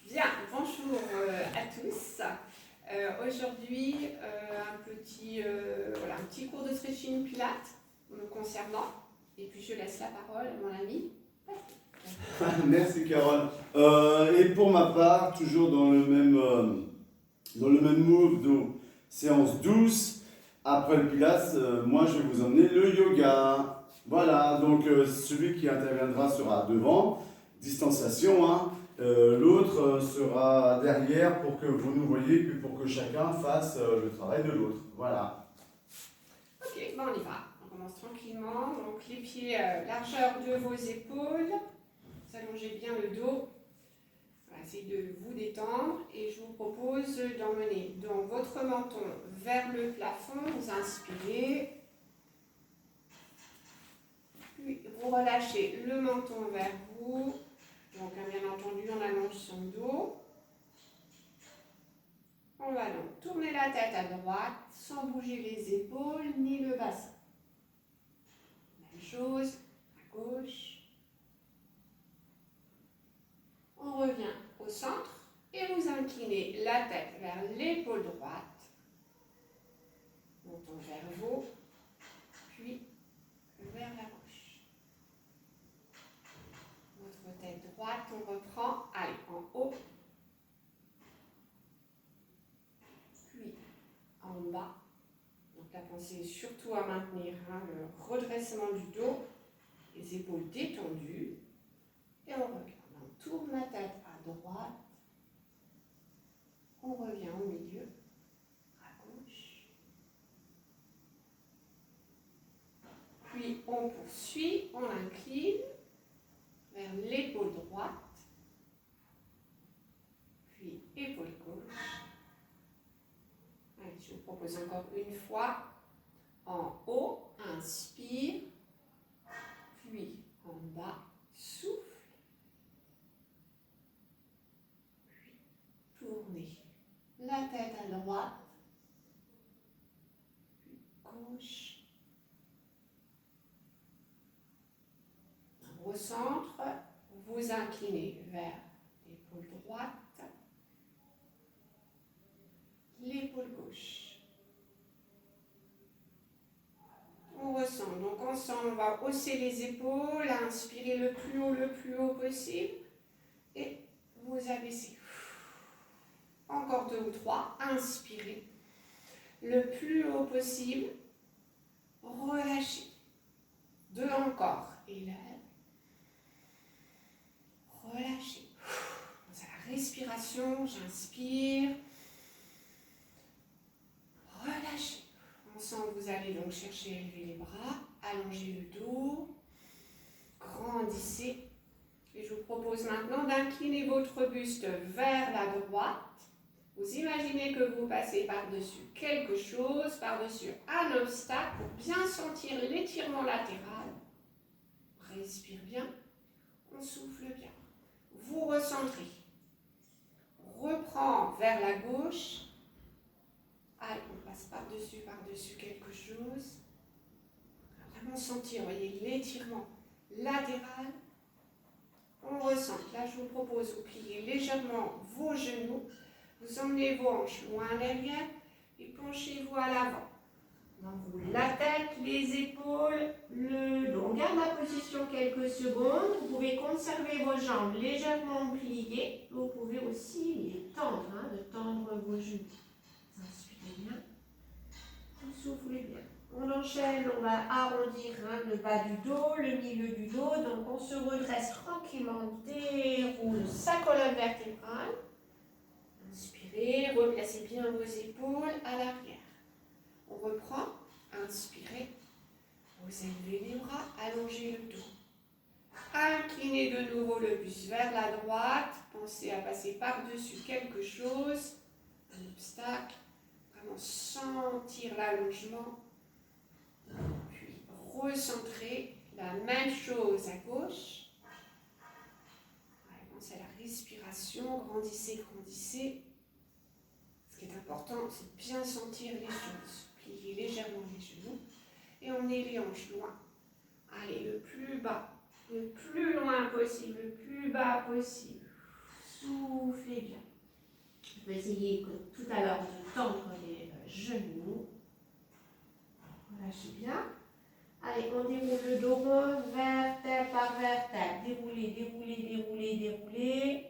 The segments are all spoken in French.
Bien, bonjour à tous. Aujourd'hui, un petit cours de stretching pilates me concernant. Et puis je laisse la parole à mon ami. Merci Carole. Et pour ma part, toujours dans le même move de séance douce, après le pilates, moi je vais vous emmener le yoga. Voilà, donc celui qui interviendra sera devant, distanciation, hein. L'autre sera derrière pour que vous nous voyez, puis pour que chacun fasse le travail de l'autre. Voilà. Ok, bon, on y va. On commence tranquillement. Donc les pieds largeur de vos épaules. Vous allongez bien le dos. Voilà, essayez de vous détendre et je vous propose d'emmener donc votre menton vers le plafond. Vous inspirez. Puis vous relâchez le menton vers vous. Donc bien entendu, on allonge son dos. On va donc tourner la tête à droite sans bouger les épaules ni le bassin. Même chose à gauche. On revient au centre et vous inclinez la tête vers l'épaule droite. Menton vers vous, puis vers la gauche. Votre tête droite, on reprend. Allez, en haut. Puis en bas. Donc la pensée est surtout à maintenir le redressement du dos, les épaules détendues. Et on regarde. On tourne la tête à droite. On revient au milieu, à gauche. Puis on poursuit, on incline vers l'épaule droite. Puis épaule gauche. Allez, je vous propose encore une fois. En haut, inspire. Puis en bas, souffle. Puis tournez la tête à droite. Puis gauche. Au centre, vous inclinez vers l'épaule droite. L'épaule gauche. On ressent. Donc ensemble, on va hausser les épaules, inspirer le plus haut possible. Et vous abaissez. Encore 2 ou 3. Inspirez. Le plus haut possible. Relâchez. 2 encore. Élève. Relâchez. Dans la respiration, j'inspire. Relâchez. Ensemble, vous allez donc chercher à élever les bras, allonger le dos, grandissez. Et je vous propose maintenant d'incliner votre buste vers la droite. Vous imaginez que vous passez par-dessus quelque chose, par-dessus un obstacle, pour bien sentir l'étirement latéral. Respire bien, on souffle bien. Vous recentrez. Reprend vers la gauche. Allez, on passe par-dessus quelque chose. Vraiment sentir, voyez, l'étirement latéral. On ressent. Là, je vous propose, vous pliez légèrement vos genoux. Vous emmenez vos hanches loin derrière et penchez-vous à l'avant. Enroulez la tête, les épaules, le dos. On garde la position quelques secondes. Vous pouvez conserver vos jambes légèrement pliées. Vous pouvez aussi les tendre, de tendre vos genoux. Inspirez bien. Vous soufflez bien. On enchaîne, on va arrondir le bas du dos, le milieu du dos. Donc on se redresse tranquillement, on déroule sa colonne vertébrale. Inspirez, replacez bien vos épaules à l'arrière. On reprend, inspirez, vous élevez les bras, allongez le dos. Inclinez de nouveau le buste vers la droite, pensez à passer par-dessus quelque chose, un obstacle, vraiment sentir l'allongement, puis recentrer, la même chose à gauche. Pensez à la respiration, grandissez, grandissez. Ce qui est important, c'est de bien sentir les choses. Pliez légèrement les genoux et emmenez les hanches loin. Allez, le plus bas, le plus loin possible, le plus bas possible. soufflez bien. Je vais essayer comme tout à l'heure de tendre les genoux. Relâchez bien. Allez, on déroule le dos rond, vertèbre par vertèbre. Déroulez, déroulez, déroulez, déroulez.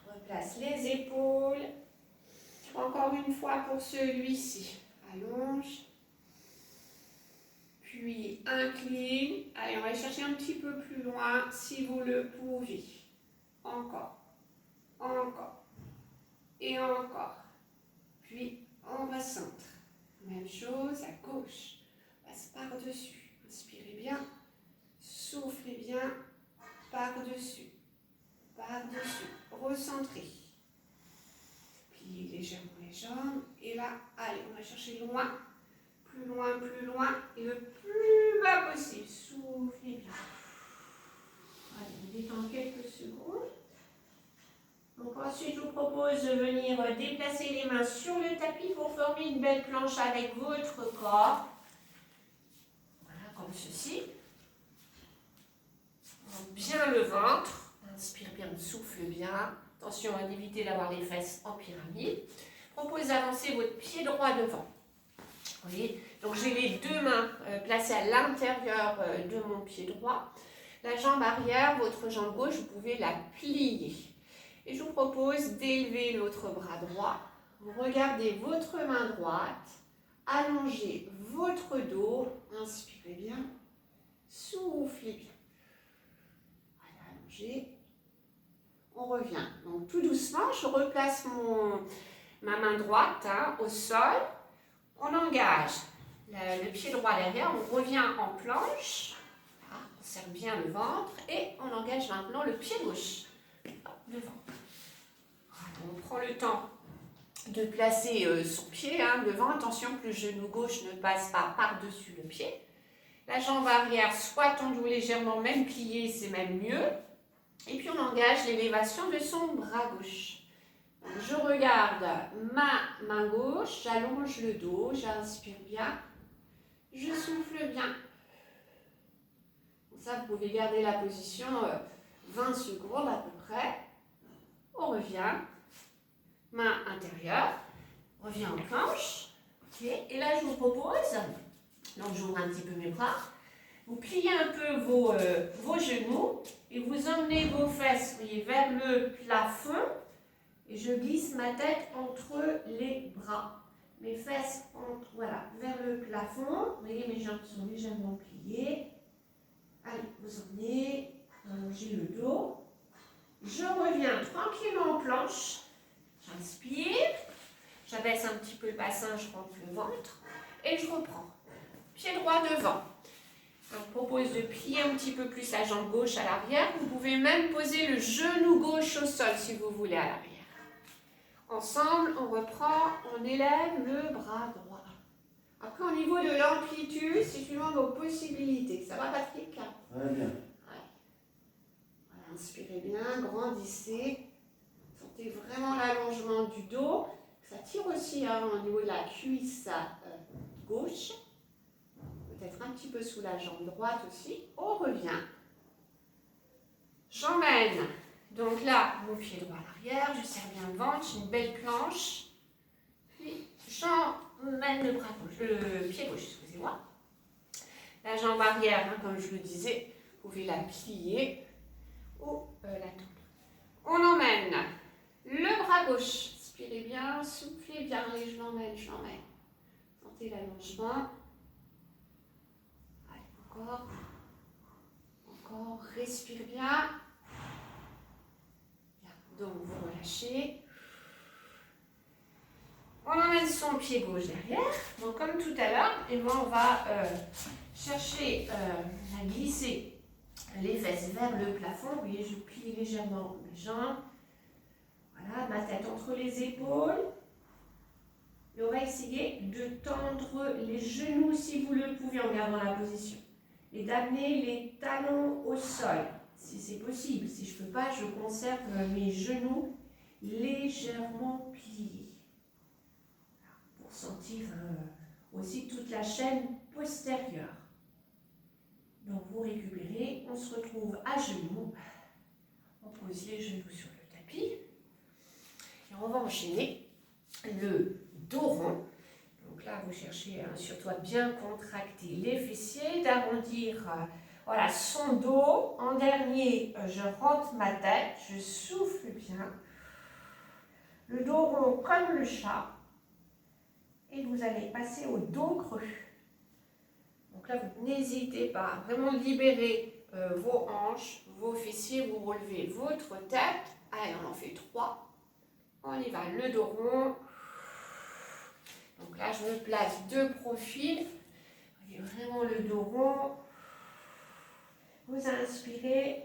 On replace les épaules. Encore une fois pour celui-ci. Allonge. Puis incline. Allez, on va chercher un petit peu plus loin si vous le pouvez. Encore. Encore. Et encore. Puis on va centre. Même chose à gauche. Passe par-dessus. Inspirez bien. Soufflez bien. Par-dessus. Par-dessus. Recentrez. Pliez légèrement les jambes. Et là, allez, on va chercher loin. Plus loin, plus loin. Et le plus bas possible. Soufflez bien. Allez, on détend quelques secondes. Donc ensuite, je vous propose de venir déplacer les mains sur le tapis pour former une belle planche avec votre corps. Voilà, comme ceci. Donc, bien le ventre. Inspire bien, souffle bien. Attention à éviter d'avoir les fesses en pyramide. Je propose d'avancer votre pied droit devant. Vous voyez, donc j'ai les deux mains placées à l'intérieur de mon pied droit. La jambe arrière, votre jambe gauche, vous pouvez la plier. Et je vous propose d'élever l'autre bras droit. Vous regardez votre main droite, allongez votre dos, inspirez bien, soufflez bien. Allez, allongez. On revient. Donc tout doucement, je replace ma main droite au sol. On engage le pied droit derrière, on revient en planche. Voilà, on serre bien le ventre et on engage maintenant le pied gauche devant. On prend le temps de placer son pied devant. Attention que le genou gauche ne passe pas par-dessus le pied. La jambe arrière soit tendue légèrement, même pliée, c'est même mieux. Et puis on engage l'élévation de son bras gauche. Donc, je regarde ma main gauche, j'allonge le dos, j'inspire bien, je souffle bien. Comme ça, vous pouvez garder la position 20 secondes à peu près. On revient. Main intérieure, revient en planche. Okay. Et là, je vous propose, donc j'ouvre un petit peu mes bras, vous pliez un peu vos genoux et vous emmenez vos fesses voyez, vers le plafond et je glisse ma tête entre les bras. Mes fesses entrent voilà, vers le plafond. Vous voyez, mes jambes sont légèrement pliées. Allez, vous emmenez, allongez le dos. Je reviens tranquillement en planche. J'inspire, j'abaisse un petit peu le bassin, je rentre le ventre et je reprends. Pied droit devant. Je vous propose de plier un petit peu plus la jambe gauche à l'arrière. Vous pouvez même poser le genou gauche au sol si vous voulez à l'arrière. Ensemble, on reprend, on élève le bras droit. Après, au niveau de l'amplitude, c'est suivant vos possibilités. Ça va, Patrick? Très bien. Ouais. Voilà, inspirez bien, grandissez. Sentez vraiment l'allongement du dos. Ça tire aussi au niveau de la cuisse gauche. Peut-être un petit peu sous la jambe droite aussi. On revient. J'emmène. Donc là, mon pied droit à l'arrière. Je serre bien le ventre. J'ai une belle planche. Puis j'emmène le pied gauche, excusez-moi. La jambe arrière, comme je le disais, vous pouvez la plier ou la tendre. On emmène le bras gauche. Inspirez bien, soufflez bien. Allez, je l'emmène, je l'emmène. Sentez l'allongement. Allez, encore. Encore. Respire bien. Bien. Donc, vous relâchez. On emmène son pied gauche derrière. Donc, comme tout à l'heure, et moi, on va chercher à glisser les fesses vers le plafond. Vous voyez, je plie légèrement mes jambes. Voilà, ma tête entre les épaules. Et on va essayer de tendre les genoux si vous le pouvez en gardant la position. Et d'amener les talons au sol, si c'est possible. Si je ne peux pas, je conserve mes genoux légèrement pliés. Pour sentir aussi toute la chaîne postérieure. Donc vous récupérez, on se retrouve à genoux. On pose les genoux sur le tapis. on va enchaîner le dos rond. Donc là, vous cherchez surtout à bien contracter les fessiers, d'arrondir voilà, son dos. En dernier, je rentre ma tête, je souffle bien. Le dos rond comme le chat. Et vous allez passer au dos creux. Donc là, vous n'hésitez pas à vraiment libérer vos hanches, vos fessiers, vous relevez votre tête. Allez, on en fait 3. On y va, le dos rond. Donc là, je me place de profil. Voyez vraiment le dos rond. Vous inspirez,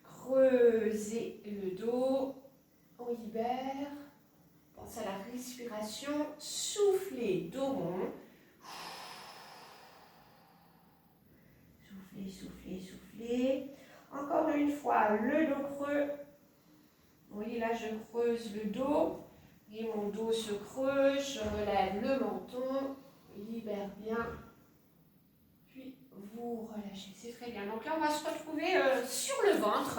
creusez le dos. On libère. Pensez à la respiration. Soufflez, dos rond. Soufflez, soufflez, soufflez. Encore une fois, le dos creux. Vous voyez là, je creuse le dos. Et mon dos se creuse, je relève le menton, libère bien, puis vous relâchez, c'est très bien. Donc là, on va se retrouver sur le ventre.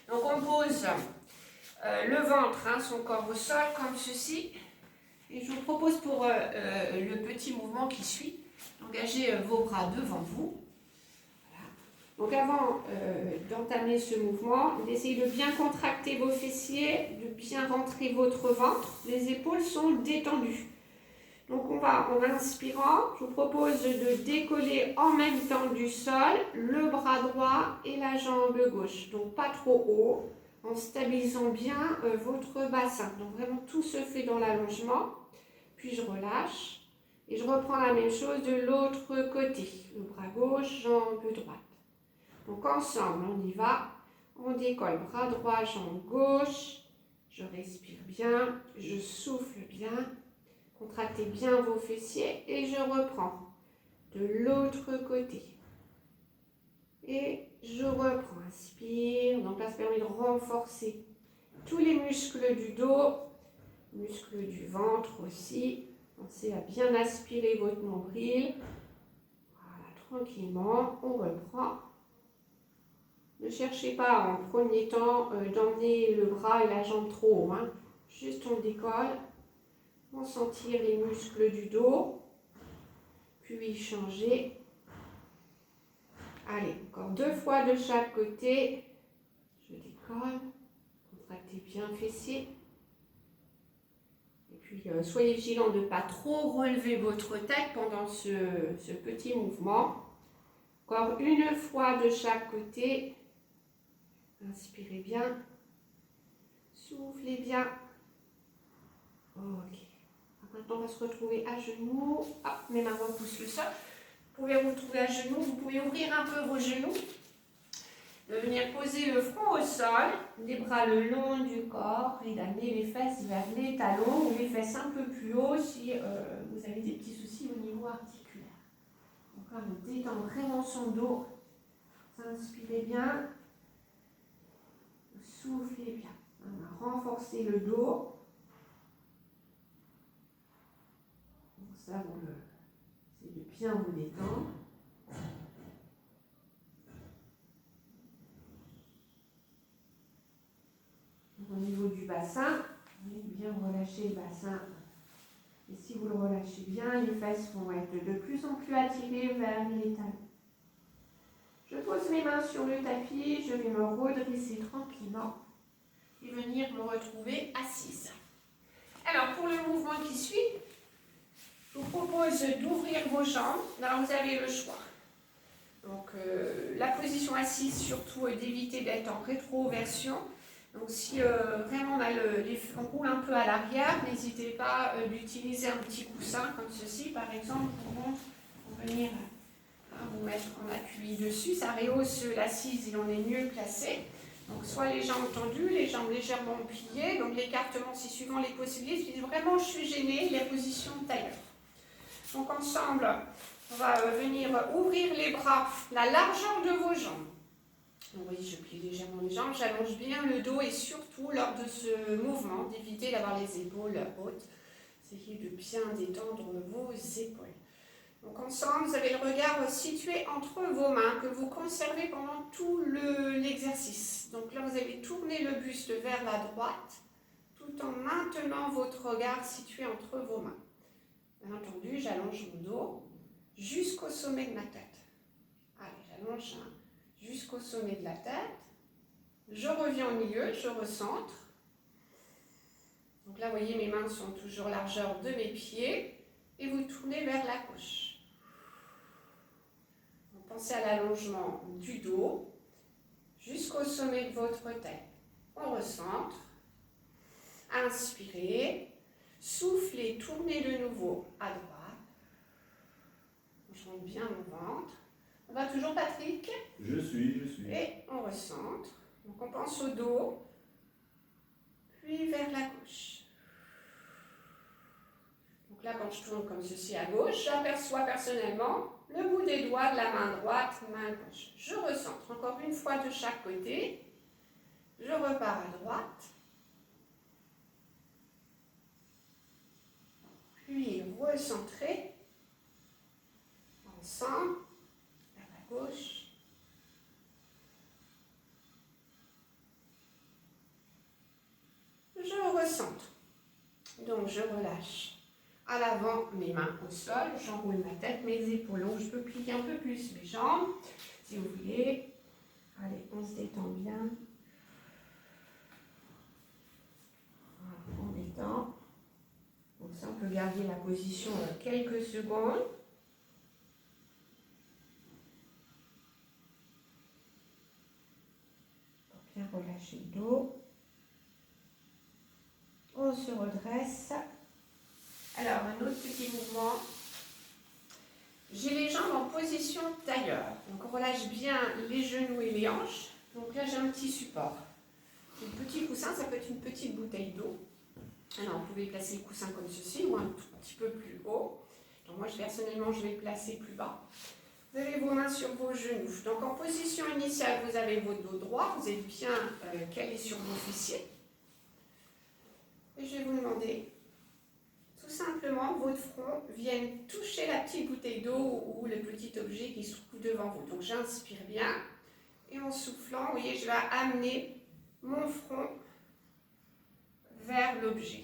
Donc on pose le ventre, son corps au sol, comme ceci. Et je vous propose pour le petit mouvement qui suit, d'engager vos bras devant vous. Donc avant d'entamer ce mouvement, essayez de bien contracter vos fessiers, de bien rentrer votre ventre. Les épaules sont détendues. Donc on va, en inspirant, je vous propose de décoller en même temps du sol le bras droit et la jambe gauche. Donc pas trop haut, en stabilisant bien votre bassin. Donc vraiment tout se fait dans l'allongement. Puis je relâche et je reprends la même chose de l'autre côté. Le bras gauche, jambe droite. Donc ensemble, on y va, on décolle, bras droit, jambe gauche, je respire bien, je souffle bien, contractez bien vos fessiers et je reprends de l'autre côté. Et je reprends, inspire, donc là ça permet de renforcer tous les muscles du dos, muscles du ventre aussi. Pensez à bien aspirer votre nombril. Voilà, tranquillement, on reprend. Ne cherchez pas en premier temps d'emmener le bras et la jambe trop haut. Juste on décolle, on sentir les muscles du dos, puis changer. Allez, encore 2 fois de chaque côté. Je décolle, contractez bien le fessier. Et puis soyez vigilant de ne pas trop relever votre tête pendant ce petit mouvement. Encore 1 fois de chaque côté. Inspirez bien, soufflez bien. Ok. Maintenant, on va se retrouver à genoux. Hop, mes mains repoussent le sol. Vous pouvez vous retrouver à genoux. Vous pouvez ouvrir un peu vos genoux. De venir poser le front au sol, les bras le long du corps et d'amener les fesses vers les talons ou les fesses un peu plus haut si vous avez des petits soucis au niveau articulaire. Donc là, on détend vraiment son dos. Inspirez bien. Soufflez bien. On va renforcer le dos. Donc ça, c'est de bien vous détendre. Au niveau du bassin, vous allez bien relâcher le bassin. Et si vous le relâchez bien, les fesses vont être de plus en plus attirées vers les talons. Je pose mes mains sur le tapis, je vais me redresser tranquillement et venir me retrouver assise. Alors, pour le mouvement qui suit, je vous propose d'ouvrir vos jambes. Alors, vous avez le choix. Donc, la position assise, surtout d'éviter d'être en rétroversion. Donc, si vraiment on roule un peu à l'arrière, n'hésitez pas d'utiliser un petit coussin comme ceci, par exemple, pour venir vous mettre en appui dessus. Ça rehausse l'assise et on est mieux placé. Donc, soit les jambes tendues, les jambes légèrement pliées. Donc, l'écartement, c'est suivant les possibilités. Si vraiment je suis gênée, la position tailleur. Donc, ensemble, on va venir ouvrir les bras, la largeur de vos jambes. Donc, oui, je plie légèrement les jambes, j'allonge bien le dos et surtout, lors de ce mouvement, d'éviter d'avoir les épaules hautes. Essayez de bien détendre vos épaules. Donc ensemble, vous avez le regard situé entre vos mains que vous conservez pendant tout l'exercice. Donc là, vous allez tourner le buste vers la droite, tout tout en maintenant votre regard situé entre vos mains. Bien entendu, j'allonge mon dos jusqu'au sommet de ma tête. Allez, j'allonge jusqu'au sommet de la tête. Je reviens au milieu, je recentre. Donc là, vous voyez, mes mains sont toujours largeur de mes pieds. Et vous tournez vers la gauche. Donc, pensez à l'allongement du dos jusqu'au sommet de votre tête. On recentre. Inspirez. Soufflez, tournez de nouveau à droite. Je monte bien mon ventre. On va toujours, Patrick? Je suis. Et on recentre. Donc on pense au dos, puis vers la gauche. Donc là, quand je tourne comme ceci à gauche, j'aperçois personnellement le bout des doigts de la main droite, main gauche. Je recentre encore une fois de chaque côté. Je repars à droite. Puis recentrer. Ensemble, vers la gauche. Je recentre. Donc je relâche. À l'avant, mes mains au sol, j'enroule ma tête, mes épaules longues, je peux plier un peu plus mes jambes, si vous voulez. Allez, on se détend bien. Voilà, on détend. Donc ça, on peut garder la position quelques secondes. Pour bien relâcher le dos. On se redresse. Alors, un autre petit mouvement. J'ai les jambes en position tailleur. Donc, on relâche bien les genoux et les hanches. Donc là, j'ai un petit support. Un petit coussin, ça peut être une petite bouteille d'eau. Alors, vous pouvez placer le coussin comme ceci ou un tout petit peu plus haut. Donc, moi, personnellement, je vais le placer plus bas. Vous avez vos mains sur vos genoux. Donc, en position initiale, vous avez votre dos droit. Vous êtes bien calé sur vos fessiers. Et je vais vous demander, tout simplement, votre front vienne toucher la petite bouteille d'eau ou le petit objet qui se trouve devant vous. Donc, j'inspire bien. Et en soufflant, vous voyez, je vais amener mon front vers l'objet.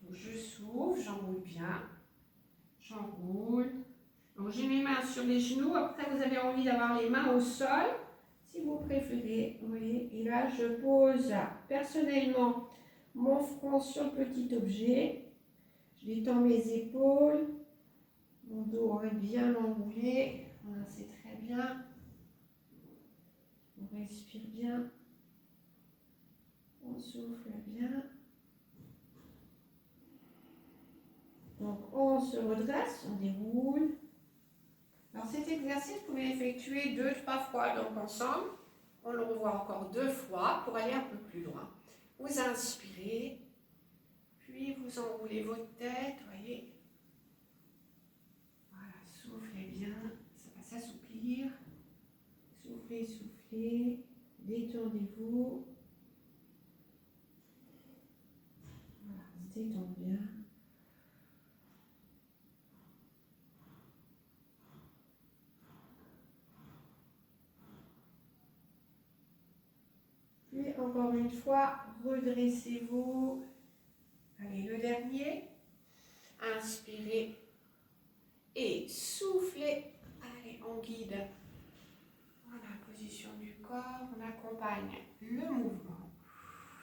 Donc, je souffle, j'enroule bien. J'enroule. Donc, j'ai mes mains sur les genoux. Après, vous avez envie d'avoir les mains au sol, si vous préférez. Vous voyez, et là, je pose personnellement mon front sur le petit objet. Je détends mes épaules. Mon dos est bien enroulé. Voilà, c'est très bien. On respire bien. On souffle bien. Donc, on se redresse, on déroule. Alors, cet exercice, vous pouvez l'effectuer 2-3 fois donc ensemble. On le revoit encore 2 fois pour aller un peu plus loin. Vous inspirez, puis vous enroulez votre tête, voyez. Voilà, soufflez bien, ça va s'assouplir. Soufflez, soufflez, détendez-vous. Voilà, on se détend bien. Puis encore une fois, redressez-vous. Allez, le dernier. Inspirez et soufflez. Allez, on guide. Voilà, position du corps. On accompagne le mouvement.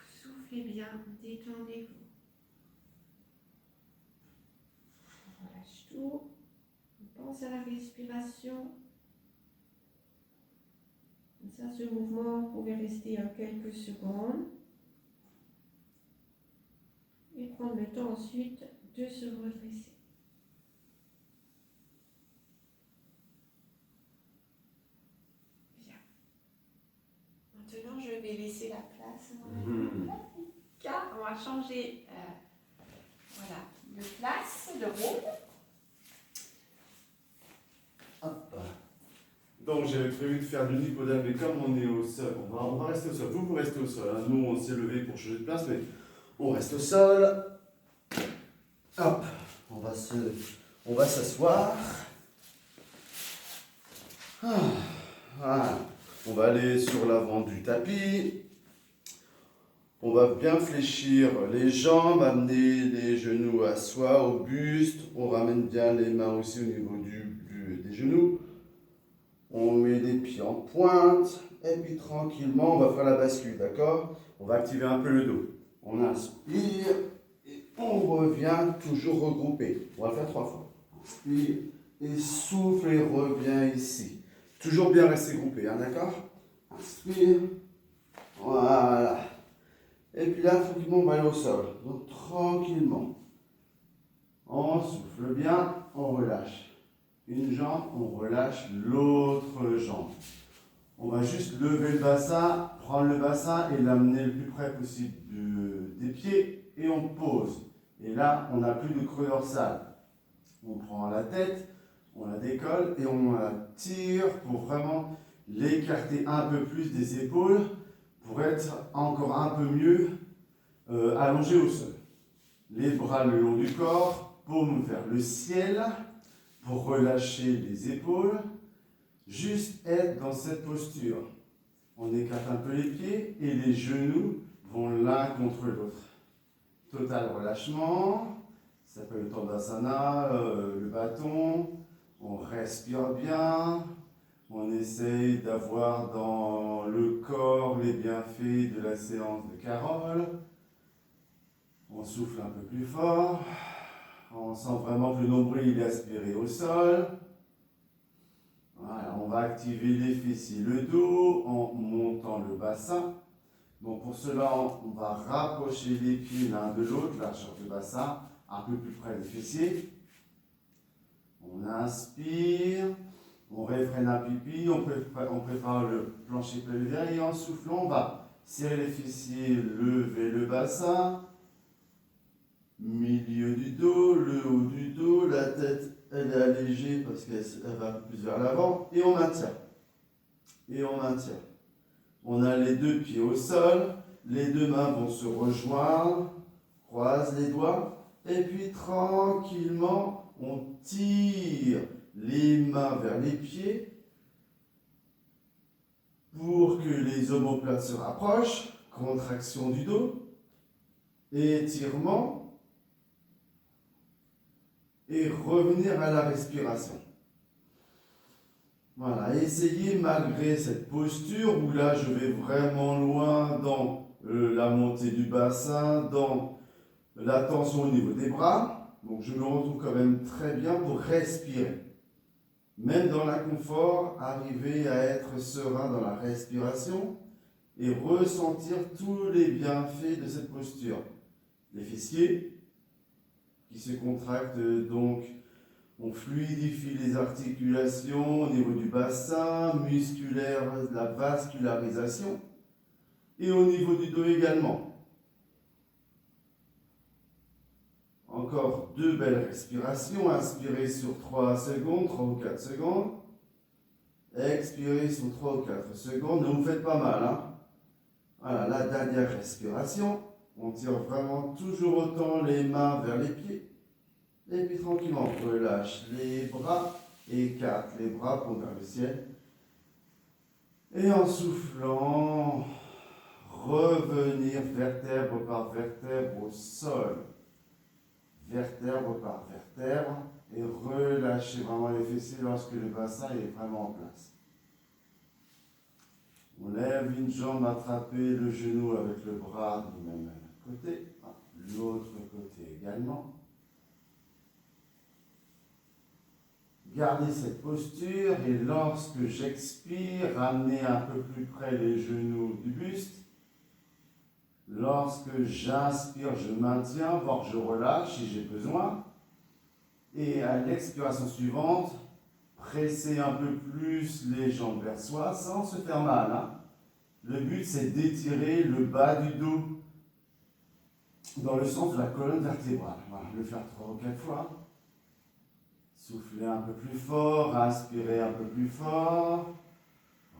Soufflez bien, détendez-vous. On relâche tout. On pense à la respiration. Ça, ce mouvement, vous pouvez rester quelques secondes et prendre le temps ensuite de se redresser. Bien. Maintenant, je vais laisser la place. Car on va changer voilà, de place, de rôle. Hop. Donc j'avais prévu de faire du Nicodème, mais comme on est au sol, on va rester au sol. Vous restez au sol. Hein. Nous, on s'est levé pour changer de place, mais on reste au sol. Hop. On va s'asseoir. Voilà. On va aller sur l'avant du tapis. On va bien fléchir les jambes, amener les genoux à soi, au buste. On ramène bien les mains aussi au niveau des genoux. On met les pieds en pointe. Et puis tranquillement, on va faire la bascule, d'accord? On va activer un peu le dos. On inspire et on revient toujours regroupé. On va le faire 3 fois. Inspire et souffle et revient ici. Toujours bien rester groupé, hein, d'accord? Inspire. Voilà. Et puis là, tranquillement, on va aller au sol. Donc tranquillement. On souffle bien, on relâche. Une jambe, on relâche l'autre jambe. On va juste lever le bassin, prendre le bassin et l'amener le plus près possible des pieds et on pose. Et là, on n'a plus de creux dorsal. On prend la tête, on la décolle et on la tire pour vraiment l'écarter un peu plus des épaules pour être encore un peu mieux allongé au sol. Les bras le long du corps, paume vers le ciel pour relâcher les épaules. Juste être dans cette posture. On écarte un peu les pieds et les genoux vont l'un contre l'autre. Total relâchement. Ça s'appelle le Tandasana, le bâton. On respire bien. On essaye d'avoir dans le corps les bienfaits de la séance de Carole. On souffle un peu plus fort. On sent vraiment que le nombril est aspiré au sol. Voilà, on va activer les fessiers, le dos en montant le bassin. Donc pour cela, on va rapprocher les pieds l'un de l'autre, largeur du bassin, un peu plus près des fessiers. On inspire, on réfrène un pipi, on prépare le plancher pelvien et en soufflant, on va serrer les fessiers, lever le bassin, milieu du dos, le haut du dos, la tête elle est allégée parce qu'elle va plus vers l'avant et on maintient. Et on maintient. On a les deux pieds au sol, les deux mains vont se rejoindre, croise les doigts et puis tranquillement on tire les mains vers les pieds pour que les omoplates se rapprochent, contraction du dos, étirement. Et revenir à la respiration. Voilà, essayez malgré cette posture où là je vais vraiment loin dans la montée du bassin, dans la tension au niveau des bras. Donc je me retrouve quand même très bien pour respirer. Même dans l'inconfort, arriver à être serein dans la respiration et ressentir tous les bienfaits de cette posture. Les fessiers qui se contractent, donc on fluidifie les articulations au niveau du bassin, musculaire, la vascularisation, et au niveau du dos également. Encore 2 belles respirations, inspirez sur 3 secondes, 3 ou 4 secondes, expirez sur 3 ou 4 secondes, ne vous faites pas mal, hein. Voilà, la dernière respiration, on tire vraiment toujours autant les mains vers les pieds. Et puis tranquillement, on relâche les bras, écarte les bras pour vers le ciel. Et en soufflant, revenir vertèbre par vertèbre au sol. Vertèbre par vertèbre. Et relâcher vraiment les fessiers lorsque le bassin est vraiment en place. On lève une jambe, attraper le genou avec le bras du même côté. L'autre côté également. Gardez cette posture et lorsque j'expire, ramenez un peu plus près les genoux du buste. Lorsque j'inspire, je maintiens, voire je relâche si j'ai besoin. Et à l'expiration suivante, pressez un peu plus les jambes vers soi sans se faire mal, hein. Le but, c'est d'étirer le bas du dos dans le sens de la colonne vertébrale. Voilà, le faire 3 ou 4 fois. Soufflez un peu plus fort, inspirez un peu plus fort,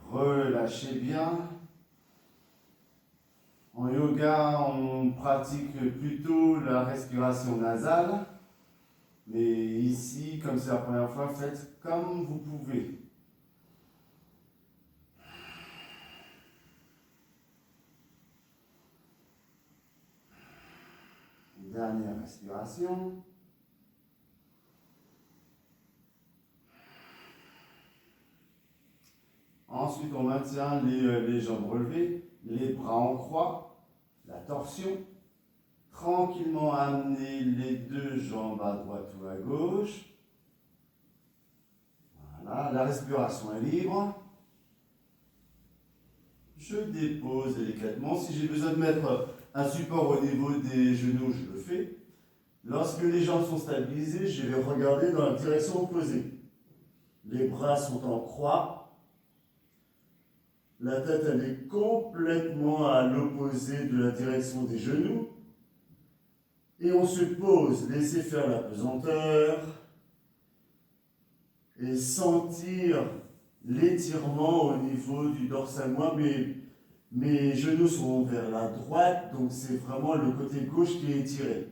relâchez bien. En yoga, on pratique plutôt la respiration nasale, mais ici, comme c'est la première fois, faites comme vous pouvez. Dernière respiration. Ensuite, on maintient les jambes relevées, les bras en croix, la torsion. Tranquillement amener les deux jambes à droite ou à gauche. Voilà, la respiration est libre. Je dépose délicatement. Si j'ai besoin de mettre un support au niveau des genoux, je le fais. Lorsque les jambes sont stabilisées, je vais regarder dans la direction opposée. Les bras sont en croix. La tête, elle est complètement à l'opposé de la direction des genoux. Et on se pose, laissez faire la pesanteur et sentir l'étirement au niveau du dorsal moelle. Mes genoux sont vers la droite, donc c'est vraiment le côté gauche qui est étiré.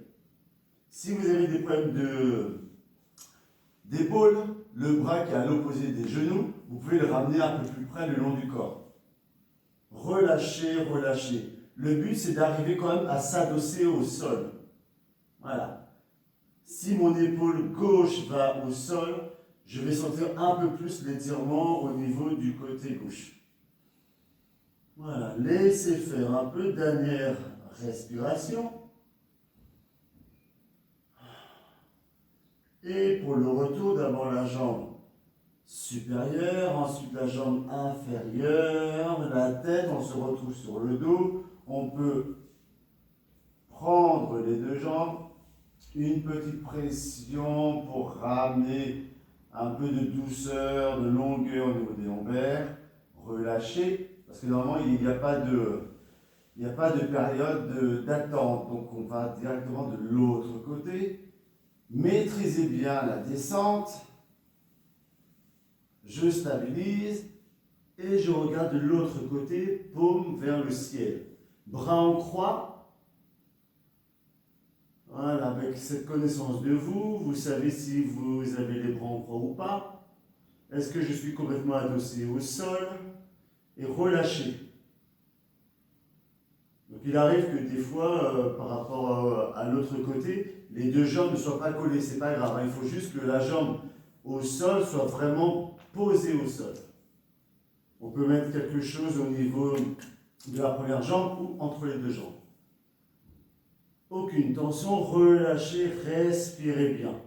Si vous avez des problèmes d'épaule, le bras qui est à l'opposé des genoux, vous pouvez le ramener un peu plus près le long du corps. Relâchez, relâchez. Le but, c'est d'arriver quand même à s'adosser au sol. Voilà. Si mon épaule gauche va au sol, je vais sentir un peu plus l'étirement au niveau du côté gauche. Voilà, laissez faire un peu. Dernière respiration. Et pour le retour, d'abord la jambe supérieure, ensuite la jambe inférieure, la tête, on se retrouve sur le dos. On peut prendre les deux jambes, une petite pression pour ramener un peu de douceur, de longueur au niveau des lombaires, relâcher, parce que normalement il n'y a pas de période d'attente, donc on va directement de l'autre côté. Maîtrisez bien la descente, je stabilise et je regarde de l'autre côté, paume vers le ciel. Bras en croix, voilà, avec cette connaissance de vous, vous savez si vous avez les bras en croix ou pas. Est-ce que je suis complètement adossé au sol? Et relâchez. Donc il arrive que des fois, par rapport à l'autre côté, les deux jambes ne soient pas collées, c'est pas grave. Il faut juste que la jambe au sol soit vraiment posée au sol. On peut mettre quelque chose au niveau de la première jambe ou entre les deux jambes. Aucune tension, relâchez, respirez bien.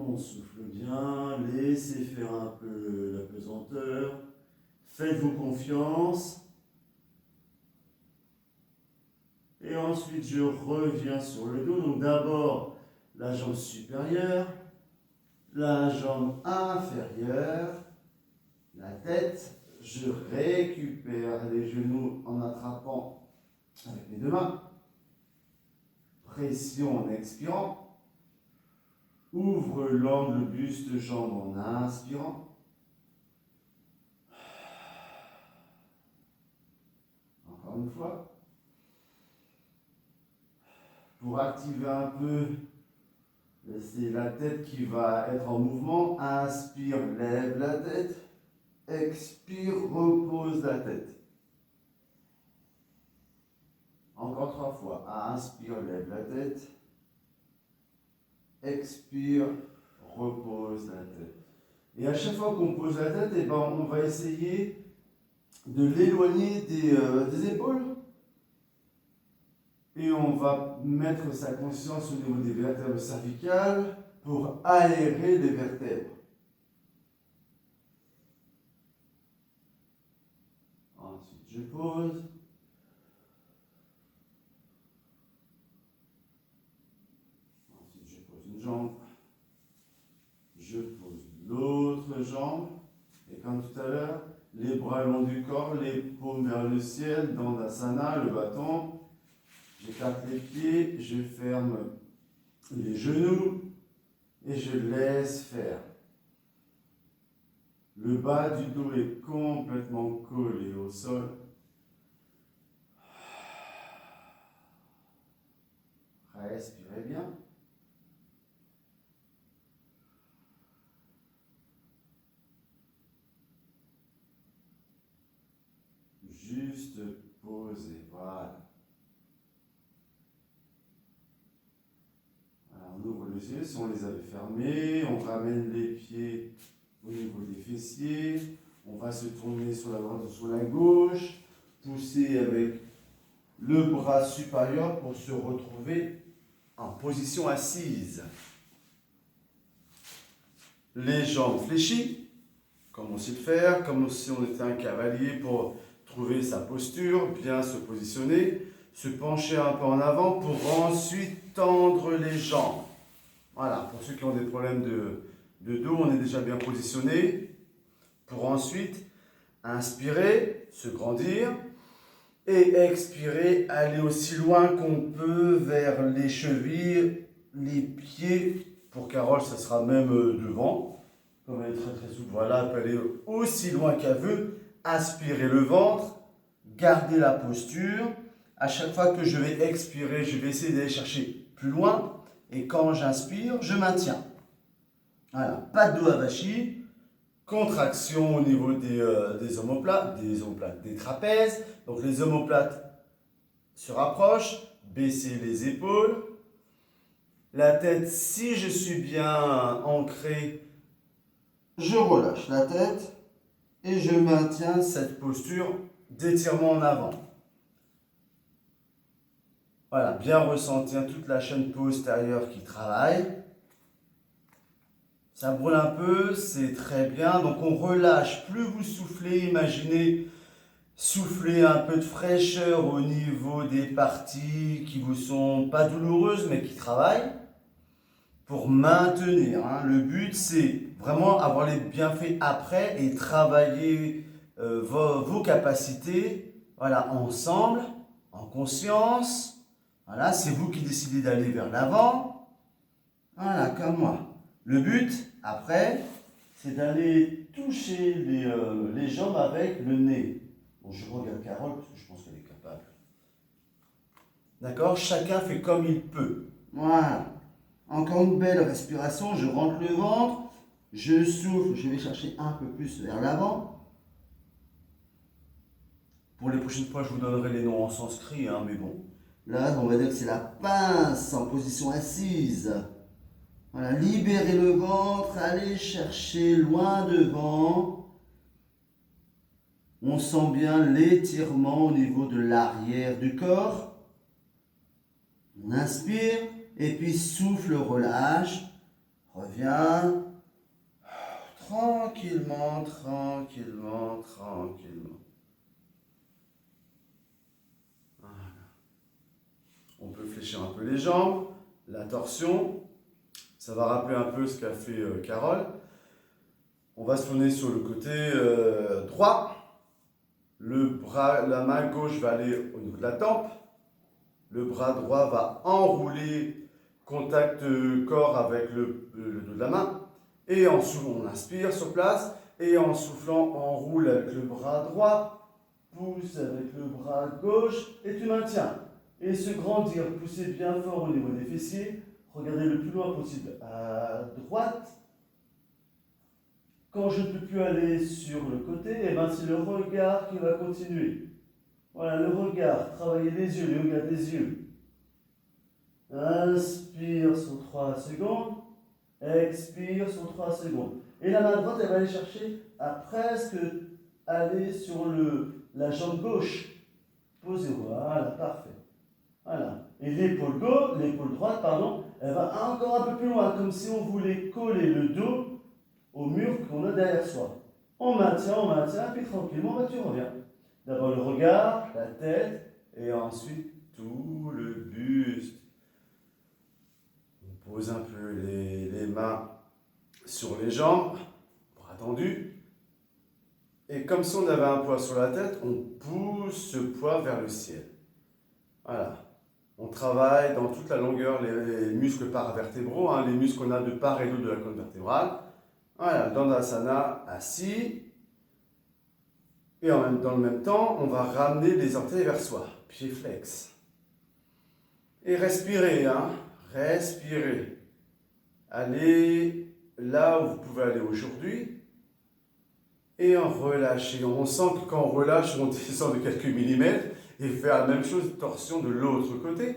On souffle bien, laissez faire un peu la pesanteur. Faites-vous confiance. Et ensuite, je reviens sur le dos. Donc d'abord, la jambe supérieure, la jambe inférieure, la tête. Je récupère les genoux en attrapant avec mes deux mains. Pression en expirant. Ouvre l'angle buste-jambe en inspirant. Encore une fois. Pour activer un peu, c'est la tête qui va être en mouvement. Inspire, lève la tête. Expire, repose la tête. Encore 3 fois. Inspire, lève la tête. Expire, repose la tête. Et à chaque fois qu'on pose la tête, on va essayer de l'éloigner des épaules. Et on va mettre sa conscience au niveau des vertèbres cervicales pour aérer les vertèbres. Ensuite, je pose. Ensuite, je pose une jambe. Je pose l'autre jambe. Et comme tout à l'heure, les bras le long du corps, les paumes vers le ciel, Dandasana, le bâton. J'écarte les pieds, je ferme les genoux et je laisse faire. Le bas du dos est complètement collé au sol. Respirez bien. juste poser, voilà. Alors, on ouvre les yeux, si on les avait fermés, on ramène les pieds au niveau des fessiers, on va se tourner sur la droite ou sur la gauche, pousser avec le bras supérieur pour se retrouver en position assise. Les jambes fléchies, comme on sait le faire, comme si on était un cavalier pour trouver sa posture, bien se positionner, se pencher un peu en avant pour ensuite tendre les jambes. Voilà, pour ceux qui ont des problèmes de dos, on est déjà bien positionné. Pour ensuite inspirer, se grandir et expirer, aller aussi loin qu'on peut vers les chevilles, les pieds. Pour Carole, ça sera même devant. Comme elle est très très souple, voilà, elle peut aller aussi loin qu'elle veut. Aspirer le ventre, garder la posture. À chaque fois que je vais expirer, je vais essayer d'aller chercher plus loin. Et quand j'inspire, je maintiens. Voilà, pas de dos avachi. Contraction au niveau des omoplates, des trapèzes. Donc les omoplates se rapprochent. Baisser les épaules. La tête, si je suis bien ancré, je relâche la tête et je maintiens cette posture d'étirement en avant. Voilà, bien ressentir toute la chaîne postérieure qui travaille. Ça brûle un peu, c'est très bien. Donc on relâche, plus vous soufflez, imaginez souffler un peu de fraîcheur au niveau des parties qui vous sont pas douloureuses mais qui travaillent pour maintenir. Le but c'est vraiment avoir les bienfaits après et travailler vos capacités, voilà, ensemble, en conscience. Voilà, c'est vous qui décidez d'aller vers l'avant. Voilà, comme moi. Le but, après, c'est d'aller toucher les jambes avec le nez. Bon, je regarde Carole, parce que je pense qu'elle est capable. D'accord? Chacun fait comme il peut. Voilà. Encore une belle respiration, je rentre le ventre, je souffle, je vais chercher un peu plus vers l'avant. Pour les prochaines fois, je vous donnerai les noms en sanskrit, mais bon. Là, on va dire que c'est la pince en position assise. Voilà, libérez le ventre, allez chercher loin devant. On sent bien l'étirement au niveau de l'arrière du corps. On inspire et puis souffle, relâche. Reviens. Tranquillement, tranquillement, tranquillement. Voilà. On peut fléchir un peu les jambes, la torsion. Ça va rappeler un peu ce qu'a fait Carole. On va se tourner sur le côté droit. La main gauche va aller au niveau de la tempe. Le bras droit va enrouler, contact corps avec le dos de la main. Et en soufflant, on inspire sur place. Et en soufflant, on enroule avec le bras droit. Pousse avec le bras gauche. Et tu maintiens. Et se grandir, pousser bien fort au niveau des fessiers. Regardez le plus loin possible à droite. Quand je ne peux plus aller sur le côté, c'est le regard qui va continuer. Voilà, le regard, travailler les yeux, le yoga des yeux. Inspire sur 3 secondes, expire sur 3 secondes. Et la main droite, elle va aller chercher à presque aller sur la jambe gauche. Posez, voilà, parfait. Voilà. Et l'épaule droite, elle va encore un peu plus loin, comme si on voulait coller le dos au mur qu'on a derrière soi. On maintient, puis tranquillement, tu reviens. D'abord le regard, la tête, et ensuite tout le buste. On pose un peu les mains sur les jambes, bras tendus. Et comme si on avait un poids sur la tête, on pousse ce poids vers le ciel. Voilà. On travaille dans toute la longueur les muscles paravertébraux, les muscles qu'on a de part et d'autre de la colonne vertébrale. Voilà, Dandasana, assis. Et dans le même temps, on va ramener les orteils vers soi, pieds flex. Et respirez, respirez. Allez là où vous pouvez aller aujourd'hui. et en relâcher. On sent que quand on relâche, on descend de quelques millimètres et faire la même chose, torsion de l'autre côté.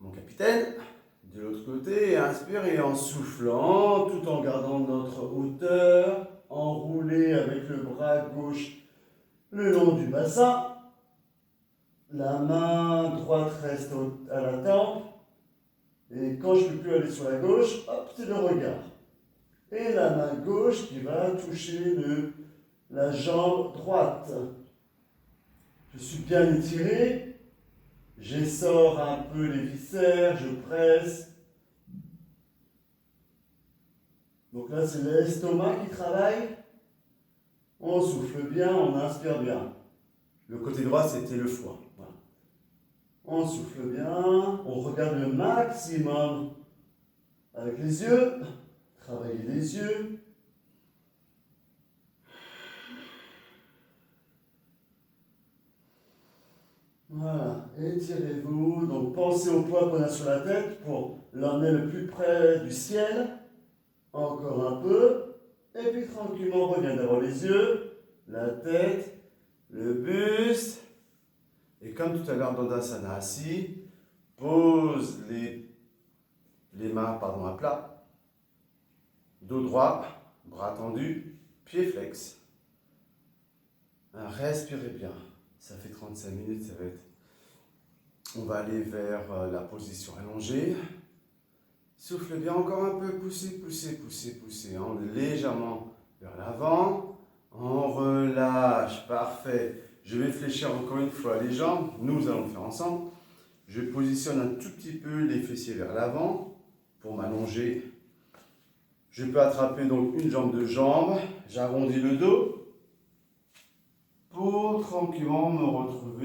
Mon capitaine, de l'autre côté, inspire et en soufflant, tout en gardant notre hauteur, enroulé avec le bras gauche le long du bassin. La main droite reste à la tempe. Et quand je ne peux plus aller sur la gauche, hop, c'est le regard. Et la main gauche qui va toucher la jambe droite. Je suis bien étiré. J'essore un peu les viscères, je presse. Donc là, c'est l'estomac qui travaille. On souffle bien, on inspire bien. Le côté droit, c'était le foie. Voilà. On souffle bien, on regarde le maximum avec les yeux. Travaillez les yeux. Voilà, étirez-vous. Donc pensez au poids qu'on a sur la tête pour l'emmener le plus près du ciel. Encore un peu. Et puis tranquillement, on revient devant les yeux, la tête, le buste. Et comme tout à l'heure dans Dandasana assis, pose les mains à plat. Dos droit, bras tendus, pieds flex. Respirez bien. Ça fait 35 minutes, ça va être. On va aller vers la position allongée. Souffle bien encore un peu, poussez, poussez, poussez, poussez. On est légèrement vers l'avant. On relâche, parfait. Je vais fléchir encore une fois les jambes. Nous allons le faire ensemble. Je positionne un tout petit peu les fessiers vers l'avant pour m'allonger. Je peux attraper donc une jambe de jambe. J'arrondis le dos pour tranquillement me retrouver